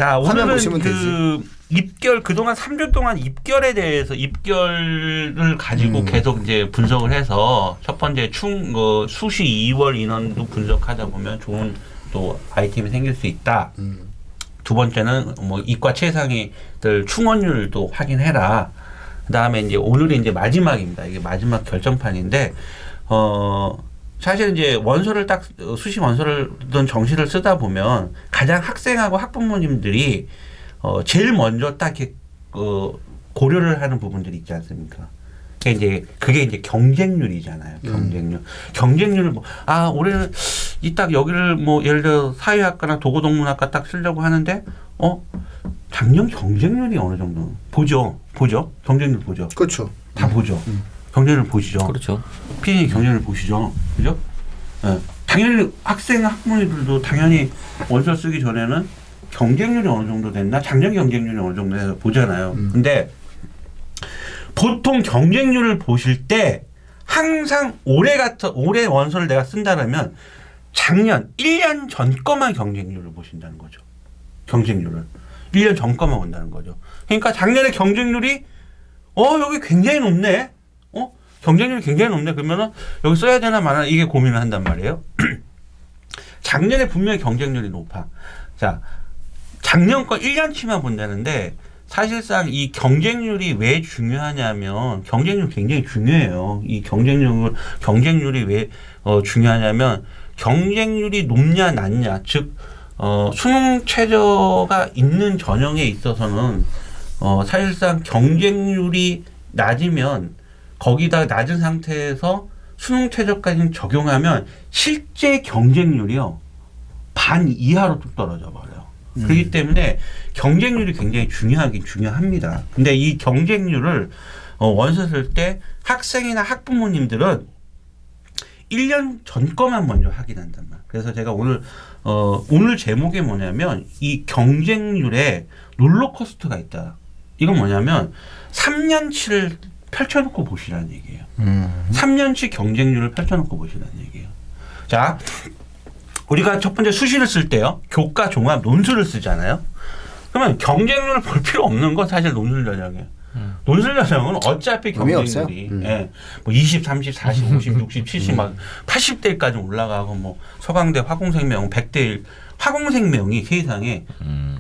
자, 화면 오늘은 보시면 그 입결 그동안 3주 동안 입결에 대해서 입결을 가지고 계속 이제 분석을 해서 첫 번째 수시 2월 인원도 분석하다 보면 좋은 또 아이템이 생길 수 있다. 두 번째는 뭐 이과 최상위들 충원율도 확인해라. 그다음에 이제 오늘이 이제 마지막입니다. 이게 마지막 결정판인데 사실 이제 원서를 딱 수시 원서를든 정시를 쓰다 보면 가장 학생하고 학부모님들이 제일 먼저 딱 이렇게 고려를 하는 부분들이 있지 않습니까? 그게 이제 경쟁률이잖아요. 경쟁률을 올해는 이 딱 여기를 뭐 예를 들어 사회학과나 도고동문학과 딱 쓰려고 하는데 작년 경쟁률이 어느 정도 보죠. 경쟁률 보죠. 그렇죠. 다 보죠. 경쟁률 보시죠. 그렇죠. 피디님 경쟁률 보시죠. 그죠? 네. 당연히 학생 학부모님들도 당연히 원서 쓰기 전에는 경쟁률이 어느 정도 됐나, 작년 경쟁률이 어느 정도 돼서 보잖아요. 근데 보통 경쟁률을 보실 때 항상 올해 원서를 내가 쓴다라면 작년 1년 전 거만 경쟁률을 보신다는 거죠. 경쟁률을 1년 전 거만 본다는 거죠. 그러니까 작년에 경쟁률이 여기 굉장히 높네. 경쟁률이 굉장히 높네. 그러면은 여기 써야 되나 마나 이게 고민을 한단 말이에요. 작년에 분명히 경쟁률이 높아. 자, 작년 거 1년치만 본다는데 사실상 이 경쟁률이 왜 중요하냐면 경쟁률 굉장히 중요해요. 이 경쟁률이 왜 중요하냐면 경쟁률이 높냐 낮냐, 즉 수능 최저가 있는 전형에 있어서는 사실상 경쟁률이 낮으면 거기다 낮은 상태에서 수능 최저까지 적용하면 실제 경쟁률이요 반 이하로 뚝 떨어져 버려요. 그렇기 때문에 경쟁률이 굉장히 중요하긴 중요합니다. 근데 이 경쟁률을 원서 쓸 때 학생이나 학부모님들은 1년 전 거만 먼저 확인한단 말이에요. 그래서 제가 오늘 제목이 뭐냐면 이 경쟁률에 롤러코스터가 있다. 이건 뭐냐면 3년치를 펼쳐놓고 보시라는 얘기예요. 3년치 경쟁률을 펼쳐놓고 보시라는 얘기예요. 자, 우리가 첫 번째 수시를 쓸 때요. 교과 종합 논술을 쓰잖아요. 그러면 경쟁률을 볼 필요 없는 건 사실 논술 전형이에요. 논술 전형은 어차피 경쟁률이 뭐 20, 30, 40, 50, 60, 70, 막 80대까지 올라가고 뭐 서강대 화공생명 100대1 화공생명이 세상에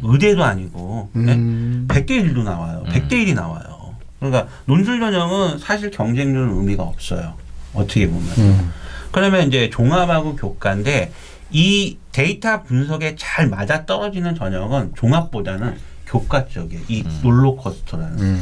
의대도 아니고 100대1도 나와요. 100대1이 나와요. 그러니까 논술 전형은 사실 경쟁률은 의미가 없어요. 어떻게 보면. 그러면 이제 종합하고 교과인데 이 데이터 분석에 잘 맞아 떨어지는 전형은 종합보다는 교과 쪽에 이 롤러코스터라는.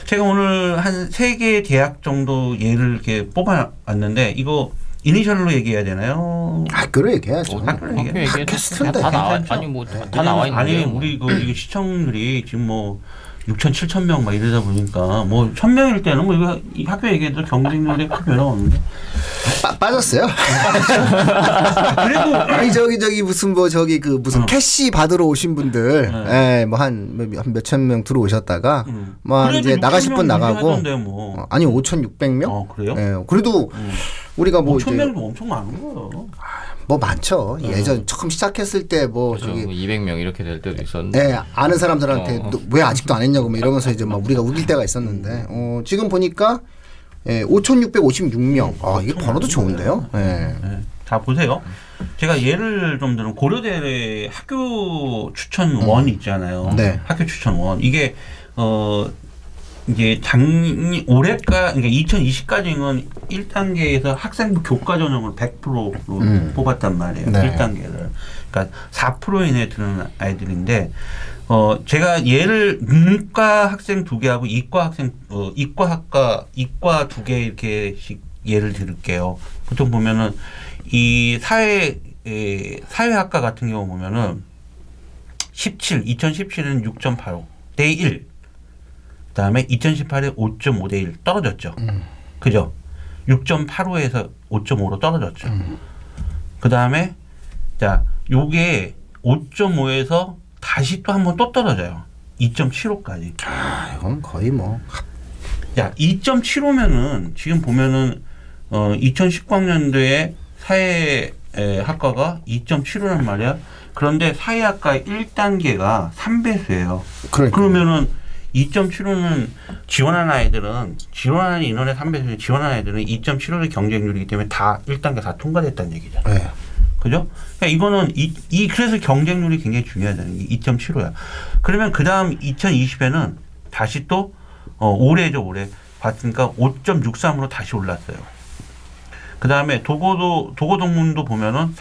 제가 오늘 한 3개의 대학 정도 예를 이렇게 뽑아왔는데 이거 이니셜로 얘기해야 되나요? 학교로 얘기해야죠. 팟캐스트인데 다 나와 있는데. 아니 우리 이게 시청률이 지금 뭐 6천, 7천 명 막 이러다 보니까 뭐 1,000명일 때는 뭐 이거 이 학교 얘기해도 경쟁률에 큰 변화가 없는데. 빠졌어요. 그래도 아니 저기 무슨 캐시 받으러 오신 분들, 뭐 한 몇천 명 들어오셨다가 뭐 이제 나가실 분 나가고. 뭐. 아니 5,600명? 그래요? 그래도 우리가 뭐 5,000명도 엄청 많은 거예요. 뭐 많죠. 예전 처음 시작했을 때 뭐 그렇죠. 저기 200명 이렇게 될 때도 있었는데. 네, 아는 사람들한테 왜 아직도 안 했냐고 막 이러면서 이제 막 우리가 우길 때가 있었는데 지금 보니까 5,656명. 이게 번호도 좋은데요. 자 보세요. 제가 예를 좀 들면 고려대 학교 추천원 있잖아요. 네. 학교 추천원 이게 이게 올해까 그러니까 2020까지는 1단계에서 학생부 교과 전형을 100%로 뽑았단 말이에요. 네. 1단계를. 그러니까 4% 이내에 드는 아이들인데 제가 예를 문과 학생 2개하고 이과 2개 이렇게씩 예를 들을게요. 보통 보면은 이 사회학과 같은 경우 보면은 2017은 6.85 대 1. 그다음에 2018에 5.5 대 1 떨어졌죠. 그죠? 6.85에서 5.5로 떨어졌죠. 그다음에 자, 요게 5.5에서 다시 또 한 번 또 떨어져요. 2.75까지. 이건 거의 뭐. 야, 2.75면은 지금 보면은 2019학년도에 학과가 2.75란 말이야. 그런데 사회학과 1단계가 3배수예요. 그러면은 2.75는 지원하는 인원의 3배수 지원하는 아이들은 2.75의 경쟁률이기 때문에 다 1단계 다 통과됐다는 얘기죠. 네. 그죠? 그러니까 이거는 그래서 경쟁률이 굉장히 중요하다는 게 2.75야. 그러면 그 다음 2020에는 다시 또 올해죠, 올해. 봤으니까 5.63으로 다시 올랐어요. 그 다음에 도고동문도 보면은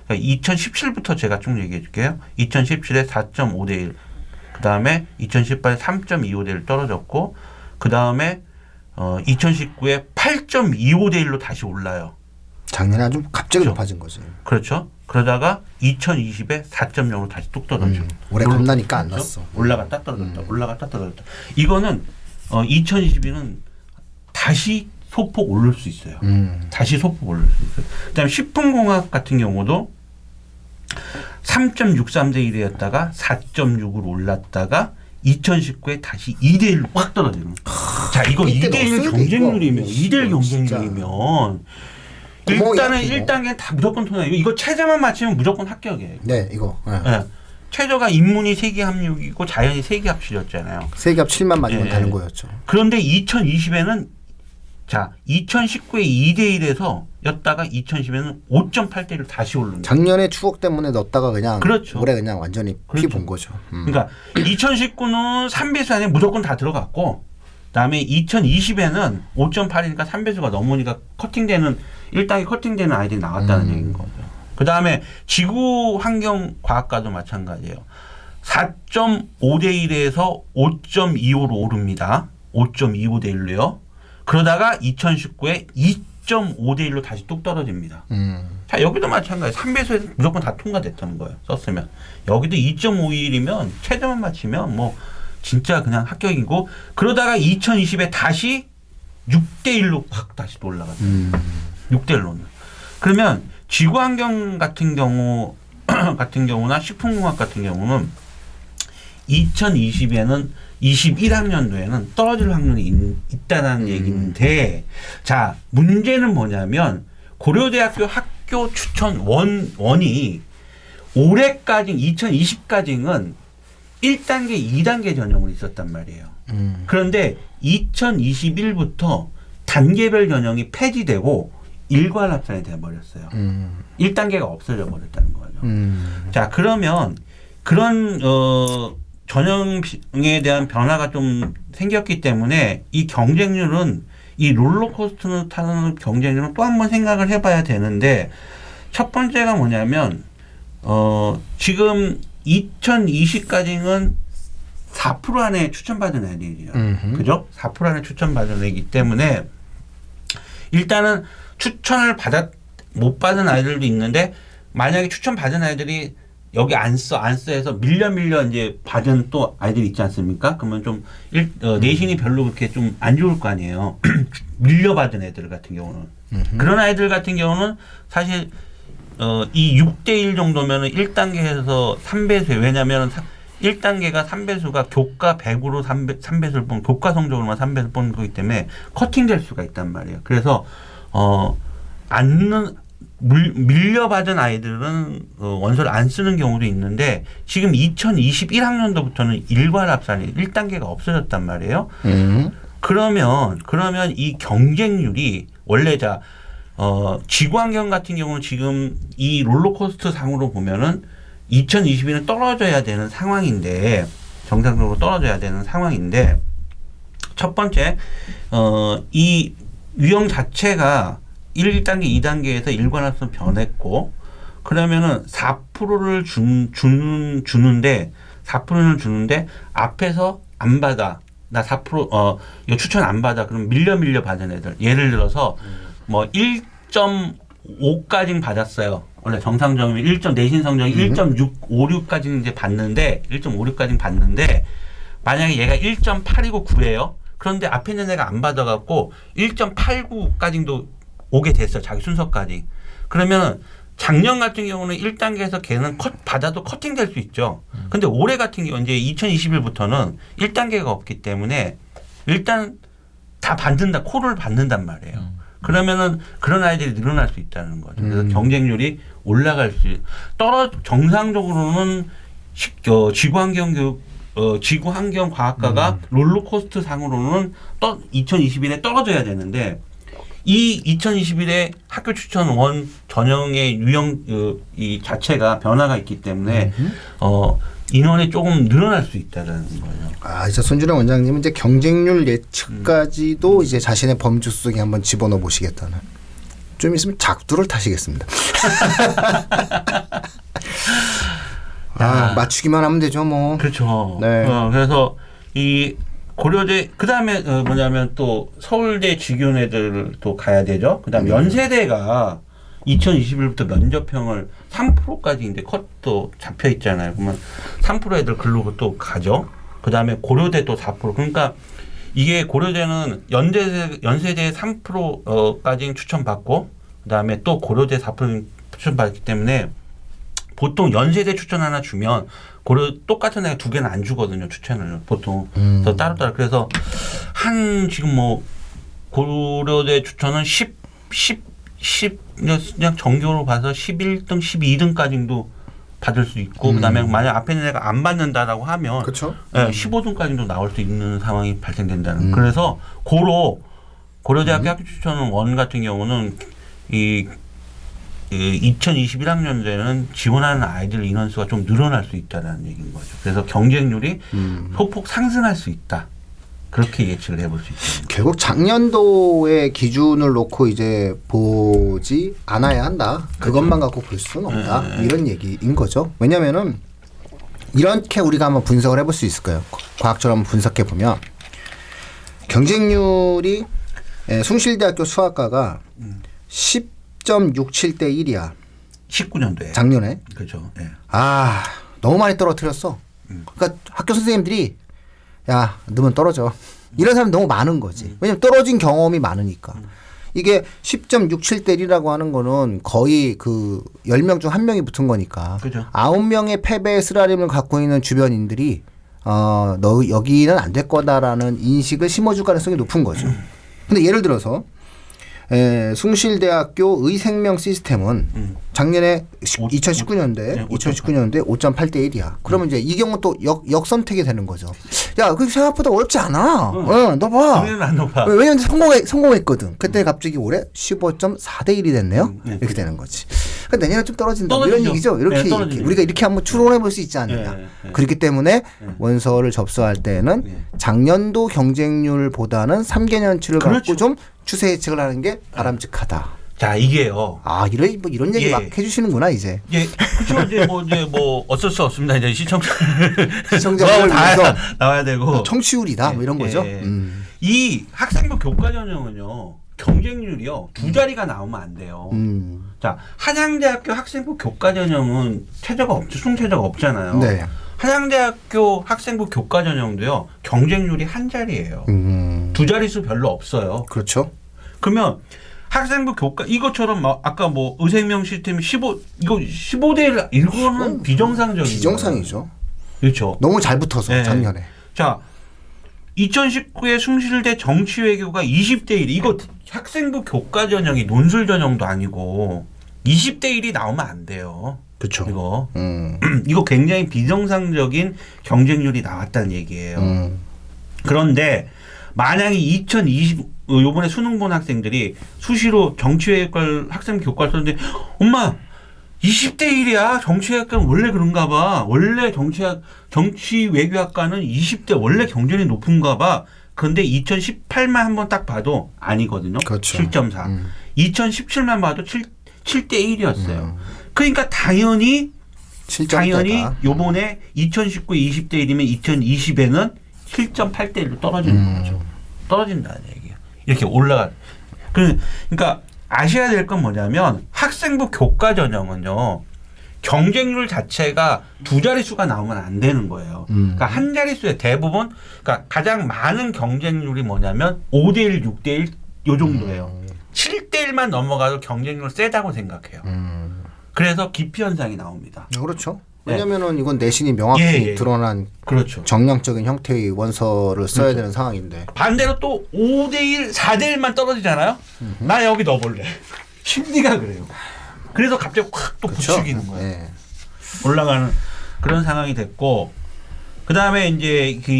2017부터 제가 쭉 얘기해 줄게요. 2017에 4.5대 1. 그 다음에 2018에 3.25대 1 떨어졌고, 그 다음에 2019에 8.25대 1로 다시 올라요. 작년에 아주 갑자기 그렇죠. 높아진 거지. 그렇죠. 그러다가 2020에 4.0으로 다시 뚝 떨어져. 올해 겁나니까 안 났어. 올라갔다 떨어졌다. 올라갔다 떨어졌다. 이거는 2022는 다시 소폭 오를 수 있어요. 다시 소폭 오를 수 있어요. 그다음에 식품공학 같은 경우도 3.63대 1이었다가 4.6으로 올랐다가 2019에 다시 2대 1로 확 떨어지는. 자, 이거 2대 1 경쟁률이면 2대 1 경쟁률이면 일단은 1단계는 다 무조건 통과해요. 이거 최저만 맞추면 무조건 합격이에요. 네, 이거. 네. 네. 최저가 인문이 세계 합육이고 자연이 세계 합치였잖아요. 세계합 7만 맞으면 네. 되는 거였죠. 그런데 2020에는 자 2019에 2대 1에서 였다가 2020에는 5.8대 1로 다시 오른 거예요. 작년에 추억 때문에 넣었다가 그냥 그렇죠. 올해 그냥 완전히 그렇죠. 피 본 거죠. 그러니까 2019는 3배수 안에 무조건 다 들어갔고, 그다음에 2020에는 5.8이니까 3배수가 넘으니까 커팅되는 1단계 커팅되는 아이들이 나왔다는 얘기인 거죠. 그다음에 지구 환경 과학과도 마찬가지예요. 4.5대 1에서 5.25로 오릅니다. 5.25대 1로요. 그러다가 2019에 2.5대 1로 다시 뚝 떨어집니다. 자, 여기도 마찬가지예요. 3배수에서 무조건 다 통과됐다는 거예요. 썼으면. 여기도 2.51이면 최저만 맞추면 뭐 진짜 그냥 합격이고, 그러다가 2020에 다시 6대 1로 확 다시 또 올라갔어요. 6대 1로는. 그러면 지구환경 같은 경우나 식품공학 같은 경우는 2020에는 21학년도에는 떨어질 확률이 있다는 얘기인데, 자, 문제는 뭐냐면 고려대학교 학교 추천 원이 올해까지 2020까지는 1단계, 2단계 전형으로 있었단 말이에요. 그런데 2021부터 단계별 전형이 폐지되고 일괄합산이 되어버렸어요. 1단계가 없어져 버렸다는 거죠. 자, 그러면 그런 전형에 대한 변화가 좀 생겼기 때문에 이 경쟁률은, 이 롤러코스터를 타는 경쟁률은 또 한 번 생각을 해봐야 되는데, 첫 번째가 뭐냐면 지금 2020까지는 4% 안에 추천받은 애들이에요. 그죠? 4% 안에 추천받은 애이기 때문에 일단은 추천을 못 받은 아이들도 있는데, 만약에 추천받은 아이들이 여기 안 써 해서 밀려 이제 받은 또 아이들이 있지 않습니까? 그러면 좀 내신이 별로 그렇게 좀 안 좋을 거 아니에요. 밀려받은 애들 같은 경우는. 그런 아이들 같은 경우는 사실 이 6대 1 정도면은 1단계에서 3배수, 왜냐면은 1단계가 3배수가 교과 100으로 3배수를 뽑는, 교과 성적으로만 3배수를 뽑는 거기 때문에 커팅될 수가 있단 말이에요. 그래서 밀려받은 아이들은 원서를 안 쓰는 경우도 있는데, 지금 2021학년도부터는 일괄합산이 1단계가 없어졌단 말이에요. 그러면 이 경쟁률이 원래 지구환경 같은 경우는 지금 이 롤러코스터 상으로 보면은 2022는 떨어져야 되는 상황인데, 정상적으로 떨어져야 되는 상황인데, 첫 번째 이 유형 자체가 1단계, 2단계에서 일관합산 변했고, 그러면은 4%를 주는데 4%를 주는데 앞에서 안 받아. 나 4% 이거 추천 안 받아. 그럼 밀려 받은 애들. 예를 들어서 뭐 1.5까지는 받았어요. 원래 정상적이면 내신 성적이 1.656까지는 이제 받는데, 1.56까지는 받는데, 만약에 얘가 1.8이고 9예요. 그런데 앞에 있는 애가 안 받아갖고 1.89까지도 오게 됐어. 자기 순서까지. 그러면 작년 같은 경우는 1단계에서 걔는 받아도 커팅될 수 있죠. 근데 올해 같은 경우 이제 2021부터는 1단계가 없기 때문에 일단 다 콜을 받는단 말이에요. 그러면은 그런 아이들이 늘어날 수 있다는 거죠. 그래서 경쟁률이 올라갈 수 정상적으로는 지구환경과학과가 롤러코스터 상으로는 2021에 떨어져야 되는데 이 2021에 학교 추천 원 전형의 유형 이 자체가 변화가 있기 때문에 인원이 조금 늘어날 수 있다는 거예요. 아, 이제 손준영 원장님은 이제 경쟁률 예측까지도 이제 자신의 범주 속에 한번 집어넣어 보시겠다는. 좀 있으면 작두를 타시겠습니다. 아, 맞추기만 하면 되죠, 뭐. 그렇죠. 네. 그래서 이 고려대 그다음에 뭐냐면 또 서울대 직윤 애들도 가야 되죠. 그다음에 연세대가 2021부터 면접형을 3%까지 이제 컷도 잡혀 있잖아요. 그러면 3% 애들 글로 또 가죠. 그다음에 고려대 또 4%. 그러니까 이게 고려대는 연세대 3%까지 추천받고 그다음에 또 고려대 4% 추천받기 때문에 보통 연세대 추천 하나 주면 고려 똑같은 애가 두 개는 안 주거든요. 추천을 보통 더 따로따로. 그래서 한 지금 뭐 고려대 추천은 10 그냥 정교로 봐서 11등, 12등까지도 받을 수 있고 그다음에 만약 앞에 있는 애가 안 받는다라고 하면 그렇죠. 15등까지도 나올 수 있는 상황이 발생된다는. 그래서 고려대학교 학교 추천 원 같은 경우는 이 2021학년도에는 지원하는 아이들 인원수가 좀 늘어날 수 있다는 얘기인 거죠. 그래서 경쟁률이 소폭 상승할 수 있다. 그렇게 예측을 해볼 수 있습니다. 결국 작년도의 기준을 놓고 이제 보지 않아야 한다. 그것만 갖고 볼 수는 없다. 이런 얘기인 거죠. 왜냐면은 이렇게 우리가 한번 분석을 해볼 수 있을 거예요. 과학적으로 한번 분석해 보면 경쟁률이 숭실대학교 수학과가 10.67대 1이야. 19년도에. 작년에. 그렇죠. 예. 아, 너무 많이 떨어뜨렸어. 그러니까 학교 선생님들이 야, 너는 떨어져. 이런 사람이 너무 많은 거지. 왜냐면 떨어진 경험이 많으니까. 이게 10.67대 1이라고 하는 거는 거의 그 10명 중 1명이 붙은 거니까. 그죠. 9명의 패배의 쓰라림을 갖고 있는 주변인들이 너 여기는 안 될 거다라는 인식을 심어줄 가능성이 높은 거죠. 근데 예를 들어서 숭실대학교 의생명 시스템은 작년에 2019년도에 5.8대 1이야. 그러면 이제 이 경우 또 역선택이 되는 거죠. 야, 그 생각보다 어렵지 않아. 너 봐. 안 높아. 왜냐면 성공했거든. 그때 갑자기 올해 15.4대 1이 됐네요. 이렇게 되는 거지. 그러니까 내년에 좀 떨어진다. 이런 얘기죠. 이렇게 우리가 이렇게 한번 추론해 볼 수 있지 않느냐. 그렇기 때문에 원서를 접수할 때는 작년도 경쟁률보다는 3개년치를 갖고 좀 추세 예측을 하는 게 바람직하다. 자, 이게요. 아, 이런 얘기 막 해주시는구나 이제. 예, 그렇죠. 이제 뭐 어쩔 수 없습니다. 이제 시청자들 다 나와야 되고 청취율이다 뭐 이런 거죠. 이 학생부 교과 전형은요 경쟁률이요 2자리가 나오면 안 돼요. 자, 한양대학교 학생부 교과 전형은 최저가 없죠. 수능최저가 없잖아요. 네. 한양대학교 학생부 교과 전형도요 경쟁률이 한 자리예요. 2자릿수 별로 없어요. 그렇죠. 그러면 학생부 교과 이것처럼 막 아까 뭐 의생명 시스템 15대 1 이거는 비정상이죠. 그렇죠. 너무 잘 붙어서 네. 작년에. 자, 2019에 숭실대 정치외교가 20대 1 이거 학생부 교과 전형이 논술 전형도 아니고 20대 1이 나오면 안 돼요. 그렇죠. 이거 굉장히 비정상적인 경쟁률이 나왔다는 얘기예요. 그런데 만약에 요번에 수능 본 학생들이 수시로 정치외교과를 학생 교과를 썼는데 엄마 20대 1이야. 정치외교학과는 원래 그런가 봐. 원래 정치외교학과는 20대 원래 경쟁이 높은가 봐. 그런데 2018만 한번 딱 봐도 아니거든요. 그렇죠. 7.4. 2017만 봐도 7대 1이었어요. 그러니까 당연히 요번에 2019에 20대 1이면 2020에는 7.8대 1로 떨어지는 거죠. 떨어진다는 얘기예요. 이렇게 올라가. 그러니까 아셔야 될 건 뭐냐면 학생부 교과 전형은요. 경쟁률 자체가 2자릿수가 나오면 안 되는 거예요. 그러니까 한 자릿수의 대부분 그러니까 가장 많은 경쟁률이 뭐냐면 5대 1, 6대 1 요 정도예요. 7대 1만 넘어가도 경쟁률 세다고 생각해요. 그래서 기피 현상이 나옵니다. 그렇죠. 왜냐면은 이건 내신이 명확히 드러난 그렇죠. 정량적인 형태의 원서를 써야 되는 상황인데. 반대로 또 5대1, 4대1만 떨어지잖아요. 나 여기 넣어볼래. 심리가 그래요. 그래서 갑자기 확 또 부추기는 거예요. 네. 올라가는 그런 상황이 됐고, 그 다음에 이제 그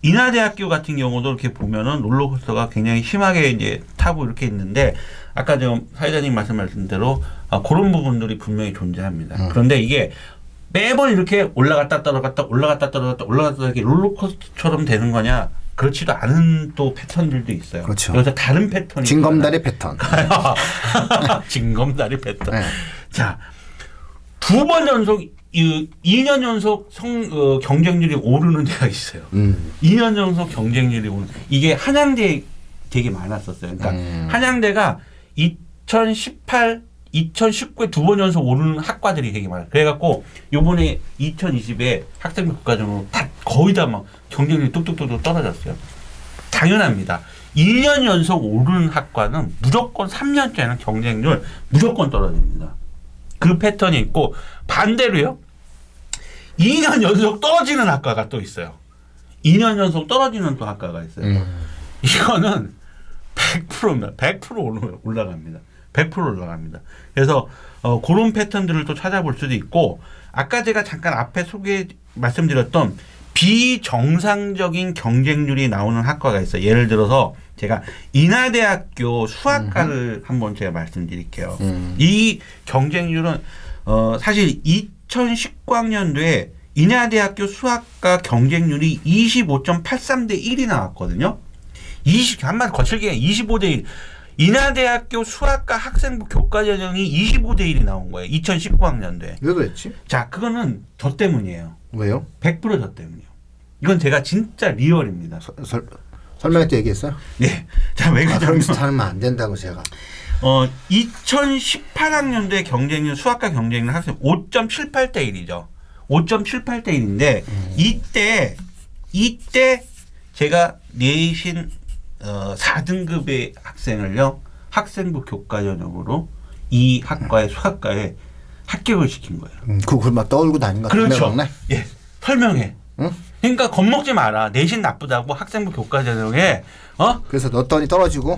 인하대학교 같은 경우도 이렇게 보면은 롤러코스터가 굉장히 심하게 이제 타고 이렇게 있는데, 아까 좀 사회자님 말씀하신 대로 그런 부분들이 분명히 존재합니다. 그런데 이게 매번 이렇게 올라갔다 떨어갔다 올라갔다 떨어갔다 올라갔다 이렇게 롤러코스터처럼 되는 거냐? 그렇지도 않은 또 패턴들도 있어요. 그렇죠. 그래서 다른 패턴이 징검다리 패턴. 징검다리 패턴. 네. 자, 2번 연속 2년 연속 경쟁률이 오르는 데가 있어요. 2년 연속 경쟁률이 오르는. 이게 한양대 되게 많았었어요. 그러니까 한양대가 2018, 2019에 2번 연속 오르는 학과들이 되게 많아요. 그래갖고 요번에 2020에 학생부 국가전으로 다 거의 다 막 경쟁률이 뚝뚝뚝뚝 떨어졌어요. 당연합니다. 2년 연속 오르는 학과는 무조건 3년째는 경쟁률 무조건 떨어집니다. 그 패턴이 있고, 반대로요. 2년 연속 떨어지는 학과가 또 있어요. 2년 연속 떨어지는 또 학과가 있어요. 이거는 100%입니다. 100% 올라갑니다. 100% 올라갑니다. 그래서 그런 패턴들을 또 찾아볼 수도 있고, 아까 제가 잠깐 앞에 말씀드렸던 비정상적인 경쟁률이 나오는 학과가 있어요. 예를 들어서 제가 인하대학교 수학과를 한번 제가 말씀드릴게요. 이 경쟁률은 사실 2019학년도에 인하대학교 수학과 경쟁률이 25.83대 1이 나왔거든요. 한마디 거칠게 25대 1. 인하대학교 수학과 학생부 교과 전형이 25대 1이 나온 거예요. 2019학년도에. 왜 그랬지? 자, 그거는 저 때문이에요. 왜요? 100% 저 때문이요. 이건 제가 진짜 리얼입니다. 설명할 때 얘기했어요? 네. 자, 왜 그러냐면 그럼 비슷하면 안 된다고 제가. 2018학년도에 경쟁률 수학과 경쟁률 학생 5.78대 1이죠. 5.78대 1인데 이때 제가 내신 4등급의 학생을요, 학생부 교과 전형으로 이 학과의 수학과에 합격을 시킨 거예요. 그걸 막 떠올고 다닌 거 그렇죠. 예, 설명해. 응? 그러니까 겁먹지 마라. 내신 나쁘다고 학생부 교과 전형에 그래서 넣었더니 떨어지고.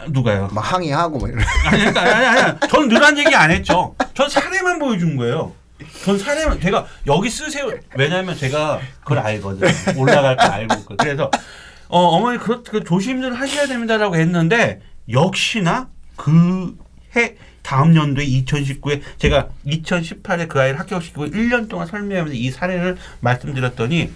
누가요? 막 항의하고 뭐 이런. 아니. 전 늘한 얘기 안 했죠. 전 사례만 보여준 거예요. 전 사례만 제가 여기 쓰세요. 왜냐하면 제가 그걸 알거든. 올라갈 거 알고 있거든. 그래서 어머니 그 조심들 하셔야 됩니다라고 했는데, 역시나 그 해 다음 연도에 2019에 제가 2018에 그 아이를 합격시키고 1년 동안 설명하면서 이 사례를 말씀드렸더니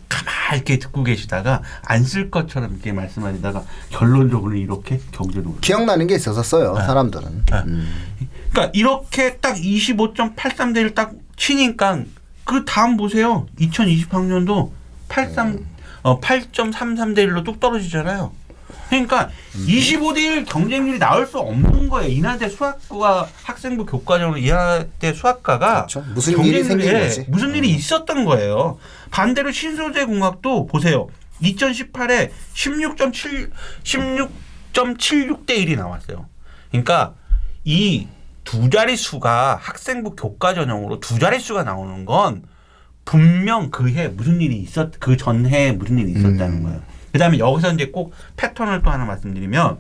가만히 이렇게 듣고 계시다가 안 쓸 것처럼 이렇게 말씀하시다가 결론적으로 이렇게 경제로 기억나는 게 있어서 써요. 사람들은. 그러니까 이렇게 딱 25.83대 1 딱 치니까 그 다음 보세요. 2020학년도 8.33대 1로 뚝 떨어지잖아요. 그러니까 25대 1 경쟁률이 나올 수 없는 거예요. 인하대 수학과 학생부 교과전으로 인하대 수학과가 그렇죠. 무슨 일이 생긴 거지. 무슨 일이 있었던 거예요. 반대로 신소재 공학도 보세요. 2018에 16.76대 1이 나왔어요. 그러니까 이 두 자릿수가 학생부 교과 전형으로 두 자릿수가 나오는 건 분명 그 전해에 무슨 일이 있었다는 거예요. 그 다음에 여기서 이제 꼭 패턴을 또 하나 말씀드리면,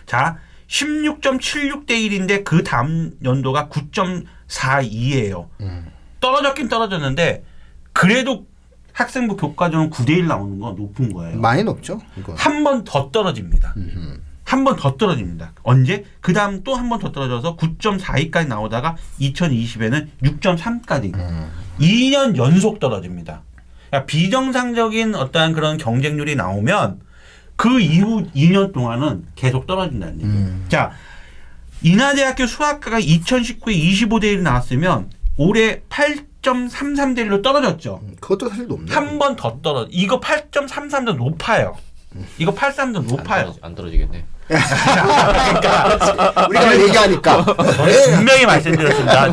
자, 16.76대 1인데 그 다음 연도가 9.42예요. 떨어졌긴 떨어졌는데, 그래도 학생부 교과전은 9대 1 나오는 건 높은 거예요. 많이 높죠. 한 번 더 떨어집니다. 한 번 더 떨어집니다. 언제? 그 다음 또 한 번 더 떨어져서 9.42까지 나오다가 2020에는 6.3까지. 2년 연속 떨어집니다. 그러니까 비정상적인 어떠한 그런 경쟁률이 나오면 그 이후 2년 동안은 계속 떨어진다는 얘기예요. 자, 인하대학교 수학과가 2019에 25대 1이 나왔으면 올해 8.33대 1로 떨어졌죠. 그것도 사실 높네. 한 번 더 떨어져. 이거 8.33도 높아요. 이거 83도 높아요. 안 떨어지겠네. 그러니까 우리가 얘기하니까 분명히 말씀드렸습니다.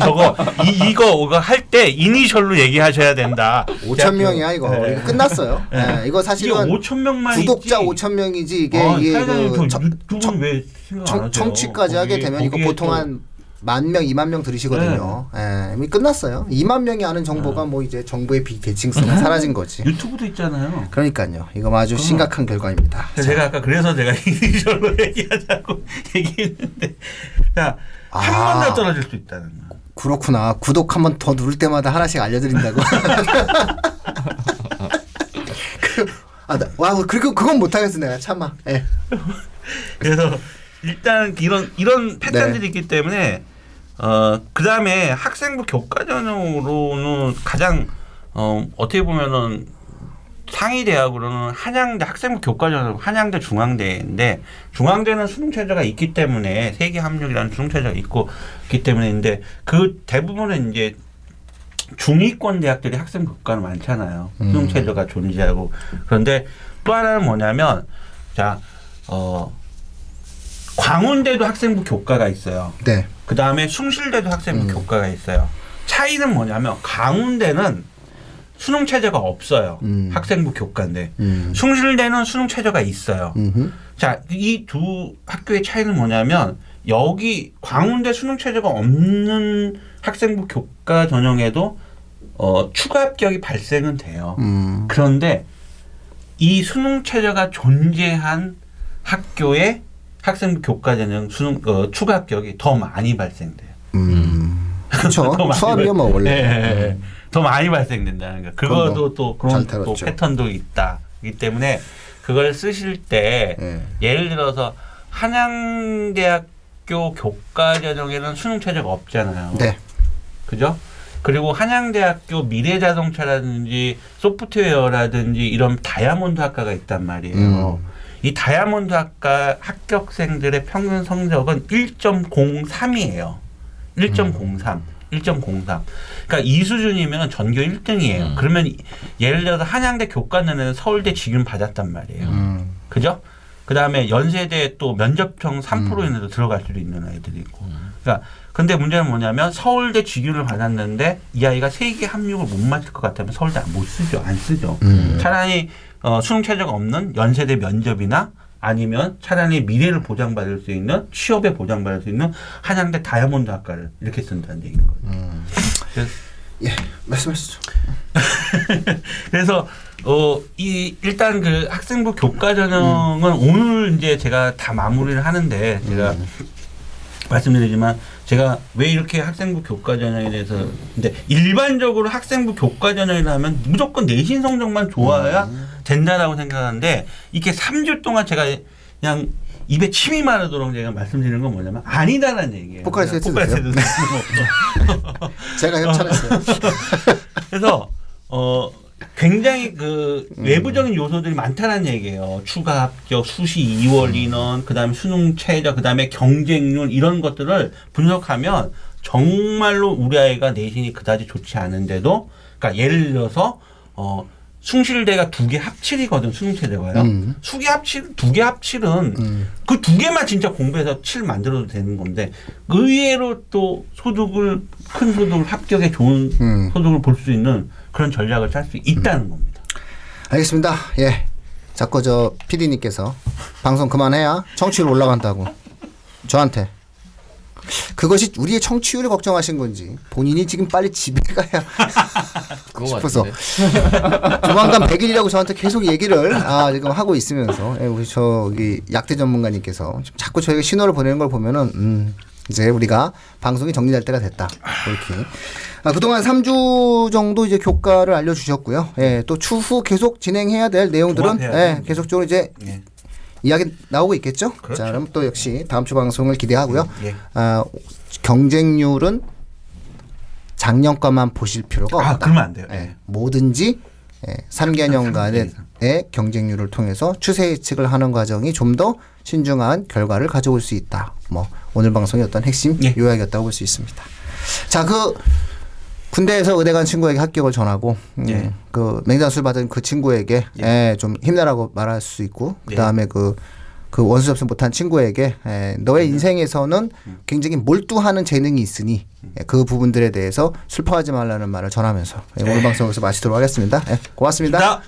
이거 할 때 이니셜로 얘기하셔야 된다. 5천 명이야 이거. 네. 이거 끝났어요. 네. 이거 사실은 5천 명만 구독자 있지. 5천 명이지 이게 사회자님 그 유튜브는 왜 생각 안 하세요? 청취까지 하게 되면 이거 보통 한 만 명, 2만 명 들으시거든요. 예, 이미 끝났어요. 2만 명이 아는 정보가 뭐 이제 정부의 비대칭성은 사라진 거지. 유튜브도 있잖아요. 그러니까요. 이거 아주 심각한 결과입니다. 제가 아까 그래서 제가 이절로 얘기하자고 얘기했는데, 야, 한 번 더 떨어질 수 있다는 거. 그렇구나. 구독 한 번 더 누를 때마다 하나씩 알려드린다고. 그리고 그건 못하겠어 내가 참아. 예. 그래서 일단 이런 패턴들이 있기 때문에 그 다음에 학생부 교과 전형으로는 가장 어떻게 보면은 상위 대학으로는 한양대 학생부 교과 전형 한양대 중앙대인데 중앙대는 수능 체제가 있기 때문에 세계 합격이라는 수능 체제가 있기 때문에인데 그 대부분은 이제 중위권 대학들이 학생 교과는 많잖아요. 수능 체제가 존재하고 그런데 또 하나는 뭐냐면 자 광운대도 학생부 교과가 있어요. 네. 그 다음에 숭실대도 학생부 교과가 있어요. 차이는 뭐냐면 광운대는 수능 체제가 없어요. 학생부 교과인데 숭실대는 수능 체제가 있어요. 자, 이 두 학교의 차이는 뭐냐면 여기 광운대 수능 체제가 없는 학생부 교과 전형에도 추가 합격이 발생은 돼요. 그런데 이 수능 체제가 존재한 학교의 학생부 교과 전형 수능 추가 합격이 더 많이 발생돼요. 그렇죠. 수학이요 뭐 원래. 네. 더 많이 발생된다는 거. 그것도 또 그런 또 패턴도 있다기 때문에 그걸 쓰실 때 예를 들어서 한양대학교 교과 전형에는 수능 체제가 없잖아요. 네. 그죠? 그리고 한양대학교 미래자동차라든지 소프트웨어라든지 이런 다이아몬드 학과가 있단 말이에요. 이 다이아몬드 학과 합격생들의 평균 성적은 1.03이에요. 1.03. 1.03. 그러니까 이 수준이면 전교 1등이에요. 그러면 예를 들어서 한양대 교과는 서울대 직윤 받았단 말이에요. 그죠? 그 다음에 연세대 또 면접형 3%인데도 들어갈 수도 있는 아이들이 있고. 그러니까 근데 문제는 뭐냐면 서울대 직윤을 받았는데 이 아이가 세계 합격을 못 맞을 것 같다면 서울대 못 쓰죠. 안 쓰죠. 차라리 수능 체제가 없는 연세대 면접이나 아니면 차라리 미래를 보장받을 수 있는 취업에 보장받을 수 있는 한양대 다이아몬드 학과를 이렇게 쓴다는 얘기인 거예요. 예, 말씀하시죠. 그래서 일단 그 학생부 교과 전형은 오늘 이제 제가 다 마무리를 하는데 제가 말씀드리지만 제가 왜 이렇게 학생부 교과 전형에 대해서 근데 일반적으로 학생부 교과 전형이라면 무조건 내신 성적만 좋아야 된다라고 생각하는데 이렇게 3주 동안 제가 그냥 입에 침이 마르도록 제가 말씀드리는 건 뭐냐면 아니다라는 얘기예요. 포카리 세트 드세요. 제가 협찬했어요. 그래서 굉장히 그 외부적인 요소들이 많다는 얘기예요. 추가 합격, 수시 2월 인원, 그다음에 수능 최저, 그다음에 경쟁률 이런 것들을 분석하면 정말로 우리 아이가 내신이 그다지 좋지 않은데도 그러니까 예를 들어서 숭실대가 2개 합칠이거든 수능 체제가요. 두 개 합칠은 그 2개만 진짜 공부해서 7 만들어도 되는 건데 의외로 또 큰 소득을 합격에 좋은 소득을 볼 수 있는 그런 전략을 짤 수 있다는 겁니다. 알겠습니다. 예. 자꾸 저 PD님께서 방송 그만해야 청취율 올라간다고 저한테 그것이 우리의 청취율을 걱정하신 건지 본인이 지금 빨리 집에 가야 싶어서 조만간 100일이라고 저한테 계속 얘기를 지금 하고 있으면서 우리 저기 약대 전문가님께서 자꾸 저희가 신호를 보내는 걸 보면은 이제 우리가 방송이 정리될 때가 됐다 이렇게 그동안 3주 정도 이제 교과를 알려주셨고요. 예, 또 추후 계속 진행해야 될 내용들은 계속적으로 이제 이야기 나오고 있겠죠. 그렇죠. 자, 그럼 또 역시 다음 주 방송을 기대하고요. 경쟁률은 작년 것만 보실 필요가 없다. 그러면 안 돼요. 뭐든지 3개년 간의 경쟁률을 통해서 추세 예측을 하는 과정이 좀 더 신중한 결과를 가져올 수 있다. 뭐 오늘 방송의 어떤 핵심 요약이었다고 볼 수 있습니다. 자, 그 군대에서 의대 간 친구에게 합격을 전하고 그 맹장술 받은 그 친구에게 좀 힘내라고 말할 수 있고 그다음에 그 원수 접수 못한 친구에게 너의 인생에서는 굉장히 몰두하는 재능이 있으니 그 부분들에 대해서 슬퍼하지 말라는 말을 전하면서 오늘 방송에서 마치도록 하겠습니다. 고맙습니다.